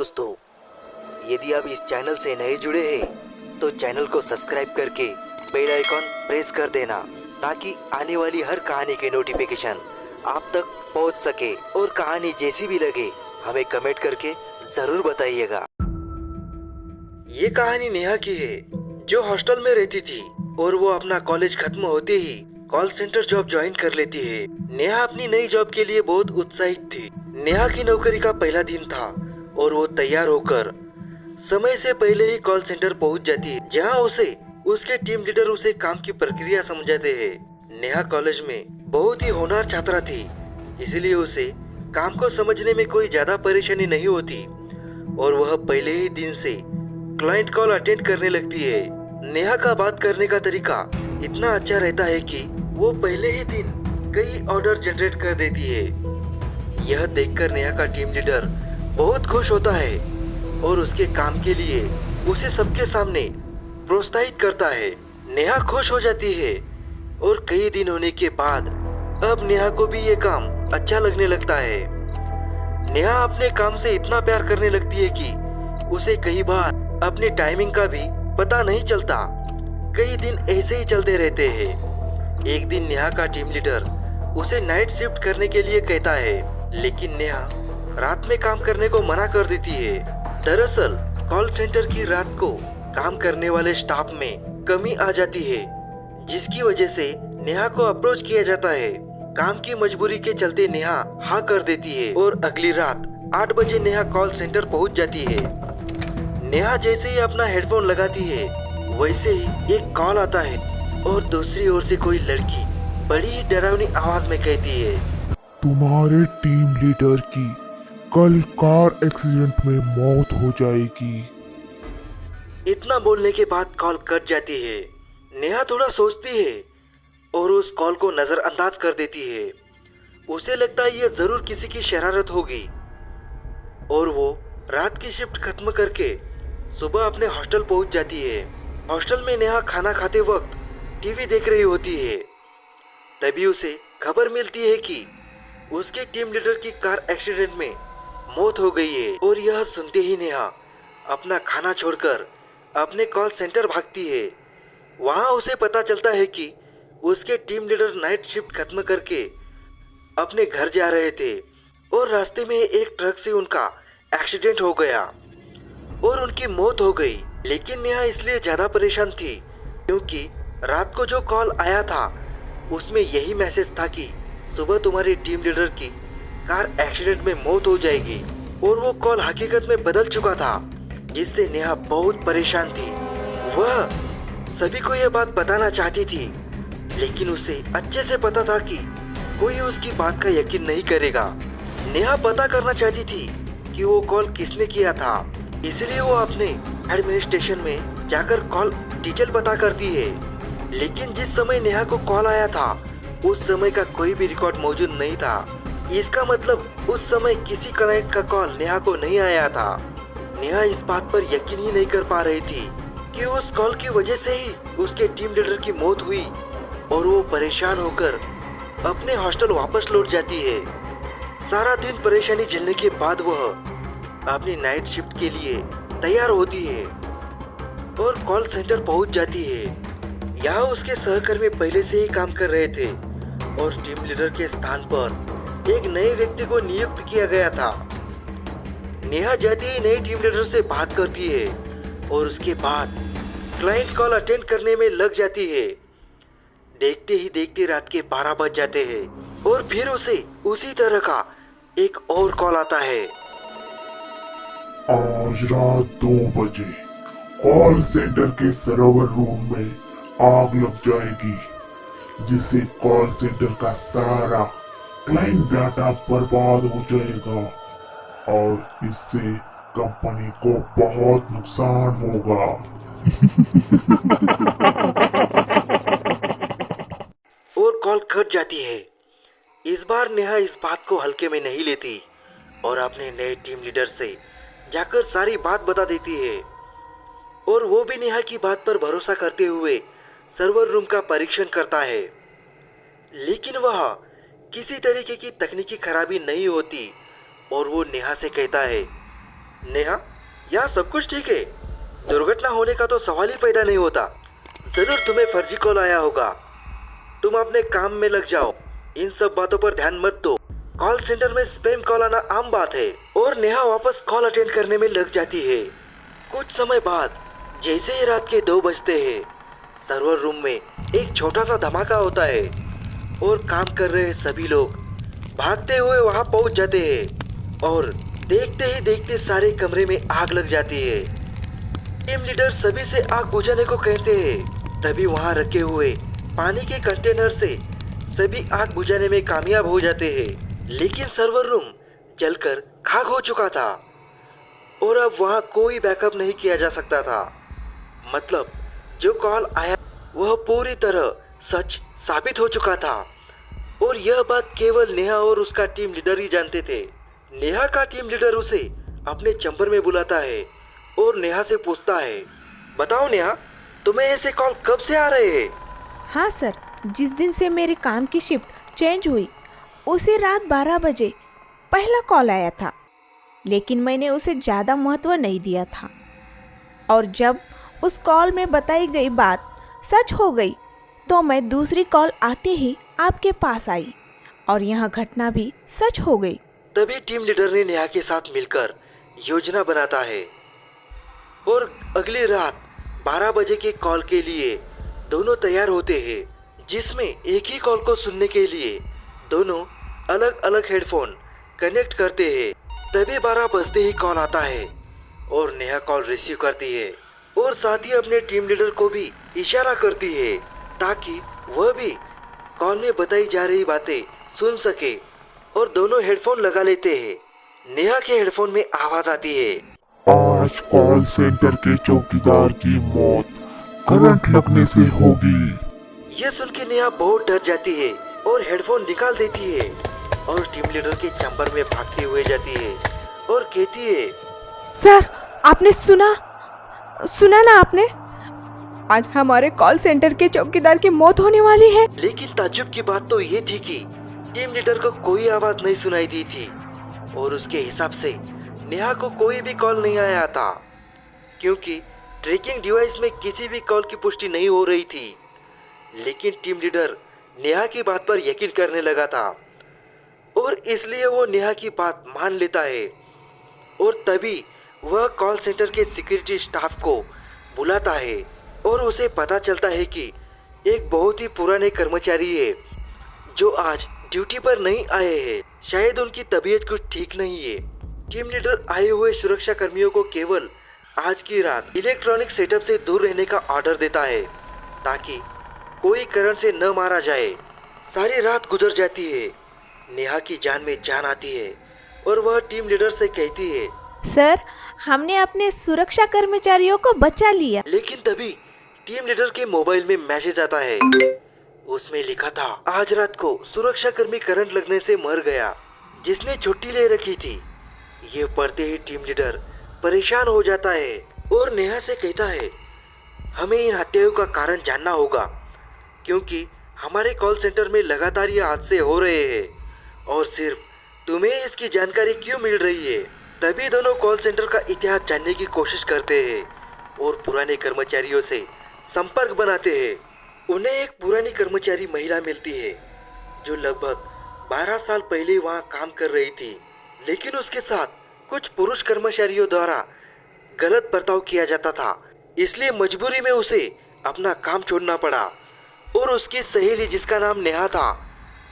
दोस्तों, यदि आप इस चैनल से नए जुड़े हैं तो चैनल को सब्सक्राइब करके बेल आइकॉन प्रेस कर देना ताकि आने वाली हर कहानी के नोटिफिकेशन आप तक पहुंच सके। और कहानी जैसी भी लगे हमें कमेंट करके जरूर बताइएगा। ये कहानी नेहा की है जो हॉस्टल में रहती थी और वो अपना कॉलेज खत्म होते ही कॉल सेंटर जॉब ज्वाइन कर लेती है। नेहा अपनी नई जॉब के लिए बहुत उत्साहित थी। नेहा की नौकरी का पहला दिन था और वो तैयार होकर समय से पहले ही कॉल सेंटर पहुंच जाती है, जहां उसे उसके टीम लीडर उसे काम की प्रक्रिया समझाते हैं। नेहा कॉलेज में बहुत ही होनहार छात्रा थी, इसलिए उसे काम को समझने में कोई ज्यादा परेशानी नहीं होती और वह पहले ही दिन से क्लाइंट कॉल अटेंड करने लगती है। नेहा का बात करने का तरीका इतना अच्छा रहता है कि वो पहले ही दिन कई ऑर्डर जनरेट कर देती है। यह देखकर नेहा का टीम लीडर बहुत खुश होता है और उसके काम के लिए उसे सबके सामने प्रोत्साहित करता है। नेहा खुश हो जाती है और कई दिन होने के बाद अब नेहा को भी ये काम अच्छा लगने लगता है। नेहा अपने काम से इतना प्यार करने लगती है कि उसे कई बार अपनी टाइमिंग का भी पता नहीं चलता। कई दिन ऐसे ही चलते रहते हैं। एक दिन नेहा का टीम लीडर उसे नाइट शिफ्ट करने के लिए कहता है, लेकिन नेहा रात में काम करने को मना कर देती है। दरअसल कॉल सेंटर की रात को काम करने वाले स्टाफ में कमी आ जाती है, जिसकी वजह से नेहा को अप्रोच किया जाता है। काम की मजबूरी के चलते नेहा हाँ कर देती है और अगली रात 8 बजे नेहा कॉल सेंटर पहुंच जाती है। नेहा जैसे ही अपना हेडफोन लगाती है वैसे ही एक कॉल आता है और दूसरी ओर से कोई लड़की बड़ी ही डरावनी आवाज में कहती है, तुम्हारे टीम लीडर की कल कार एक्सीडेंट में मौत हो जाएगी। इतना बोलने के बाद कॉल कट जाती है। नेहा थोड़ा सोचती है और उस कॉल को नजरअंदाज कर देती है। उसे लगता है ये जरूर किसी की शरारत होगी और वो रात की शिफ्ट खत्म करके सुबह अपने हॉस्टल पहुंच जाती है। हॉस्टल में नेहा खाना खाते वक्त टीवी देख रही होती है। तभी उसे खबर मिलती है कि उसके टीम लीडर की कार एक्सीडेंट में मौत हो गई है और यह सुनते ही नेहा अपना खाना छोड़कर अपने कॉल सेंटर भागती है। वहां उसे पता चलता है कि उसके टीम लीडर नाइट शिफ्ट खत्म करके अपने घर जा रहे थे और रास्ते में एक ट्रक से उनका एक्सीडेंट हो गया और उनकी मौत हो गई। लेकिन नेहा इसलिए ज्यादा परेशान थी क्योंकि रात को जो कॉल आया था उसमें यही मैसेज था कि सुबह तुम्हारे टीम लीडर की कार एक्सीडेंट में मौत हो जाएगी और वो कॉल हकीकत में बदल चुका था, जिससे नेहा बहुत परेशान थी। वह सभी को यह बात बताना चाहती थी, लेकिन उसे अच्छे से पता था कि कोई उसकी बात का यकीन नहीं करेगा। नेहा पता करना चाहती थी कि वो कॉल किसने किया था, इसलिए वो अपने एडमिनिस्ट्रेशन में जाकर कॉल डिटेल पता करती है। लेकिन जिस समय नेहा को कॉल आया था उस समय का कोई भी रिकॉर्ड मौजूद नहीं था। इसका मतलब उस समय किसी क्लाइंट का कॉल नेहा को नहीं आया था। नेहा इस बात पर यकीन ही नहीं कर पा रही थी कि उस कॉल की वजह से ही उसके टीम लीडर की मौत हुई और वो परेशान होकर अपने हॉस्टल वापस लौट जाती है। सारा दिन परेशानी झेलने के बाद वह अपनी नाइट शिफ्ट के लिए तैयार होती है और कॉल सेंटर पहुंच जाती है। यहाँ उसके सहकर्मी पहले से ही काम कर रहे थे और टीम लीडर के स्थान पर एक नए व्यक्ति को नियुक्त किया गया था। नेहा जाते ही नए टीम लीडर से बात करती है और उसके बाद क्लाइंट कॉल अटेंड करने में लग जाती है। देखते ही देखते रात के 12 बज जाते हैं और फिर उसे उसी तरह का एक और कॉल आता है। आज रात 2 बजे कॉल सेंटर के सर्वर रूम में आग लग जाएगी, जिससे कॉल सेंटर का सारा क्लाइंट डाटा बर्बाद हो जाएगा और इससे कंपनी को बहुत नुकसान होगा। और कॉल कट जाती है। इस बार नेहा इस बात को हल्के में नहीं लेती और अपने नए टीम लीडर से जाकर सारी बात बता देती है और वो भी नेहा की बात पर भरोसा करते हुए सर्वर रूम का परीक्षण करता है। लेकिन वह किसी तरीके की तकनीकी खराबी नहीं होती और वो नेहा से कहता है, नेहा, यहाँ सब कुछ ठीक है। दुर्घटना होने का तो सवाल ही पैदा नहीं होता। जरूर तुम्हें फर्जी कॉल आया होगा। तुम अपने काम में लग जाओ, इन सब बातों पर ध्यान मत दो। कॉल सेंटर में स्पैम कॉल आना आम बात है। और नेहा वापस कॉल अटेंड करने में लग जाती है। कुछ समय बाद जैसे ही रात के 2 बजते हैं, सर्वर रूम में एक छोटा सा धमाका होता है और काम कर रहे सभी लोग भागते हुए वहां पहुंच जाते हैं और देखते ही देखते सारे कमरे में आग लग जाती है। टीम लीडर सभी से आग बुझाने को कहते हैं। तभी वहां रखे हुए पानी के कंटेनर से सभी आग बुझाने में कामयाब हो जाते हैं, लेकिन सर्वर रूम जलकर खाक हो चुका था और अब वहां कोई बैकअप नहीं किया जा सकता था। मतलब जो कॉल आया वह पूरी तरह सच साबित हो चुका था और यह बात केवल नेहा और उसका टीम लीडर ही जानते थे। नेहा का टीम लीडर उसे अपने चैम्बर में बुलाता है और नेहा से पूछता है, बताओ नेहा, तुम्हें ऐसे कॉल कब से आ रहे हैं? हाँ सर, जिस दिन से मेरे काम की शिफ्ट चेंज हुई उसे रात 12 बजे पहला कॉल आया था, लेकिन मैंने उसे ज़्यादा महत्व नहीं दिया था। और जब उस कॉल में बताई गई बात सच हो गई तो मैं दूसरी कॉल आते ही आपके पास आई और यह घटना भी सच हो गई। तभी टीम लीडर ने नेहा के साथ मिलकर योजना बनाता है और अगली रात 12 बजे के कॉल के लिए दोनों तैयार होते हैं, जिसमें एक ही कॉल को सुनने के लिए दोनों अलग अलग हेडफोन कनेक्ट करते हैं। तभी 12 बजते ही कॉल आता है और नेहा कॉल रिसीव करती है और साथ ही अपने टीम लीडर को भी इशारा करती है ताकि वह भी कॉल में बताई जा रही बातें सुन सके और दोनों हेडफोन लगा लेते हैं। नेहा के हेडफोन में आवाज आती है, आज कॉल सेंटर के चौकीदार की मौत करंट लगने से होगी। यह सुन के नेहा बहुत डर जाती है और हेडफोन निकाल देती है और टीम लीडर के चैम्बर में भागते हुए जाती है और कहती है, सर, आपने सुना ना आपने? आज हमारे कॉल सेंटर के चौकीदार की मौत होने वाली है। लेकिन ताज्जुब की बात तो ये थी कि टीम लीडर को कोई आवाज नहीं सुनाई दी थी और उसके हिसाब से नेहा को कोई भी कॉल नहीं आया था, क्योंकि ट्रैकिंग डिवाइस में किसी भी कॉल की पुष्टि नहीं हो रही थी। लेकिन टीम लीडर नेहा की बात पर यकीन करने लगा था और इसलिए वो नेहा की बात मान लेता है और तभी वह कॉल सेंटर के सिक्योरिटी स्टाफ को बुलाता है और उसे पता चलता है कि एक बहुत ही पुराने कर्मचारी है जो आज ड्यूटी पर नहीं आए हैं। शायद उनकी तबीयत कुछ ठीक नहीं है। टीम लीडर आए हुए सुरक्षा कर्मियों को केवल आज की रात इलेक्ट्रॉनिक सेटअप से दूर रहने का ऑर्डर देता है ताकि कोई करंट से न मारा जाए। सारी रात गुजर जाती है, नेहा की जान में जान आती है और वह टीम लीडर से कहती है, सर, हमने अपने सुरक्षा कर्मचारियों को बचा लिया। लेकिन तभी टीम लीडर के मोबाइल में मैसेज आता है। उसमें लिखा था, आज रात को सुरक्षा कर्मी करंट लगने से मर गया जिसने छुट्टी ले रखी थी। ये पढ़ते ही टीम लीडर परेशान हो जाता है और नेहा से कहता है, हमें इन हत्याओं का कारण जानना होगा क्योंकि हमारे कॉल सेंटर में लगातार ये हादसे हो रहे हैं और सिर्फ तुम्हें इसकी जानकारी क्यों मिल रही है। तभी दोनों कॉल सेंटर का इतिहास जानने की कोशिश करते हैं और पुराने कर्मचारियों से संपर्क बनाते हैं। उन्हें एक पुरानी कर्मचारी महिला मिलती है जो लगभग 12 साल पहले वहां काम कर रही थी, लेकिन उसके साथ कुछ पुरुष कर्मचारियों द्वारा गलत बर्ताव किया जाता था, इसलिए मजबूरी में उसे अपना काम छोड़ना पड़ा। और उसकी सहेली जिसका नाम नेहा था,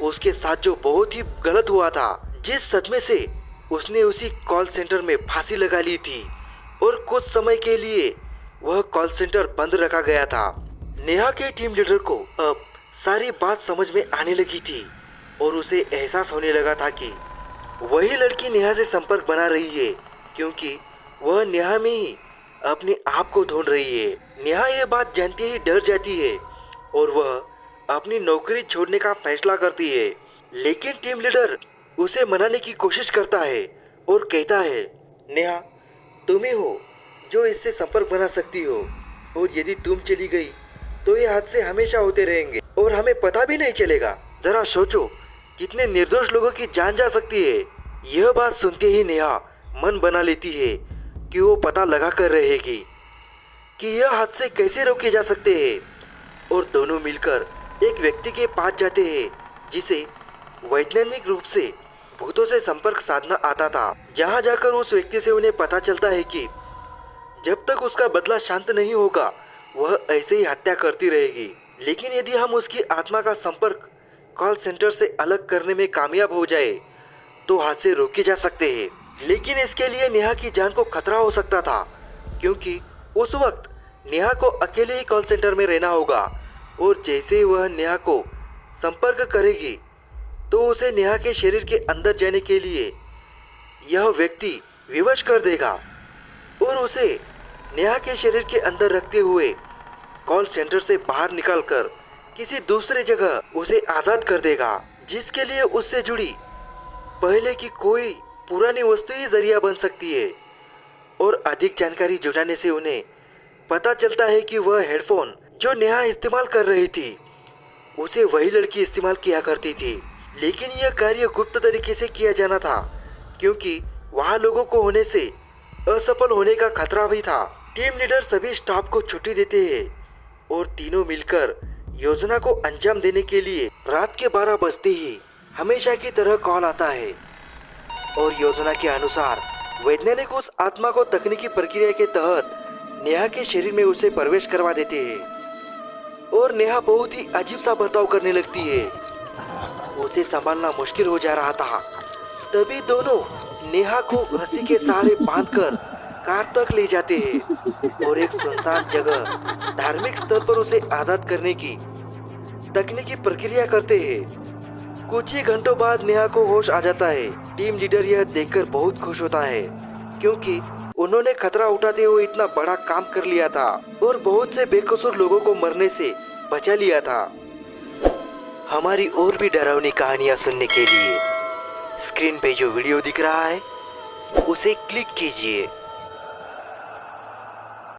उसके साथ जो बहुत ही गलत हुआ था, जिस सदमे से उसने उसी कॉल सेंटर में फांसी लगा ली थी और कुछ समय के लिए वह कॉल सेंटर बंद रखा गया था। नेहा के टीम लीडर को अब सारी बात समझ में आने लगी थी और उसे एहसास होने लगा था कि वही लड़की नेहा से संपर्क बना रही है क्योंकि वह नेहा में ही अपने आप को ढूंढ रही है। नेहा यह बात जानते ही डर जाती है और वह अपनी नौकरी छोड़ने का फैसला करती है, लेकिन टीम लीडर उसे मनाने की कोशिश करता है और कहता है, नेहा, तुम ही हो जो इससे संपर्क बना सकती हो और यदि तुम चली गई तो ये हादसे हमेशा होते रहेंगे और हमें पता भी नहीं चलेगा। जरा सोचो कितने निर्दोष लोगों की जान जा सकती है। यह बात सुनते ही नेहा मन बना लेती है कि वो पता लगा कर रहेगी कि यह हादसे कैसे रोके जा सकते हैं, और दोनों मिलकर एक व्यक्ति के पास जाते हैं जिसे वैज्ञानिक रूप से भूतों से संपर्क साधना आता था। जहां जाकर उस व्यक्ति से उन्हें पता चलता है कि जब तक उसका बदला शांत नहीं होगा वह ऐसे ही हत्या करती रहेगी, लेकिन यदि हम उसकी आत्मा का संपर्क कॉल सेंटर से अलग करने में कामयाब हो जाए तो हादसे रोके जा सकते हैं। लेकिन इसके लिए नेहा की जान को खतरा हो सकता था, क्योंकि उस वक्त नेहा को अकेले ही कॉल सेंटर में रहना होगा, और जैसे ही वह नेहा को संपर्क करेगी तो उसे नेहा के शरीर के अंदर जाने के लिए यह व्यक्ति विवश कर देगा और उसे नेहा के शरीर के अंदर रखते हुए कॉल सेंटर से बाहर निकालकर किसी दूसरे जगह उसे आज़ाद कर देगा, जिसके लिए उससे जुड़ी पहले की कोई पुरानी वस्तु ही जरिया बन सकती है। और अधिक जानकारी जुटाने से उन्हें पता चलता है कि वह हेडफोन जो नेहा इस्तेमाल कर रही थी उसे वही लड़की इस्तेमाल किया करती थी, लेकिन यह कार्य गुप्त तरीके से किया जाना था क्योंकि वहाँ लोगों को होने से असफल होने का खतरा भी था। टीम लीडर सभी स्टाफ को छुट्टी देते हैं और तीनों मिलकर योजना को अंजाम देने के लिए रात के 12 बजते ही हमेशा की तरह कॉल आता है और योजना के अनुसार वैज्ञानिक उस आत्मा को तकनीकी प्रक्रिया के तहत नेहा के शरीर में उसे प्रवेश करवा देते हैं और नेहा बहुत ही अजीब सा बर्ताव करने लगती है। उसे संभालना मुश्किल हो जा रहा था। तभी दोनों नेहा को रस्सी के सहारे बांधकर कार तक ले जाते हैं और एक सुनसान जगह धार्मिक स्तर पर उसे आजाद करने की तकनीकी प्रक्रिया करते हैं। कुछ ही घंटों बाद नेहा को होश आ जाता है। टीम लीडर यह देखकर बहुत खुश होता है क्योंकि उन्होंने खतरा उठाते हुए इतना बड़ा काम कर लिया था और बहुत से बेकसूर लोगों को मरने से बचा लिया था। हमारी और भी डरावनी कहानियां सुनने के लिए स्क्रीन पे जो वीडियो दिख रहा है उसे क्लिक कीजिए।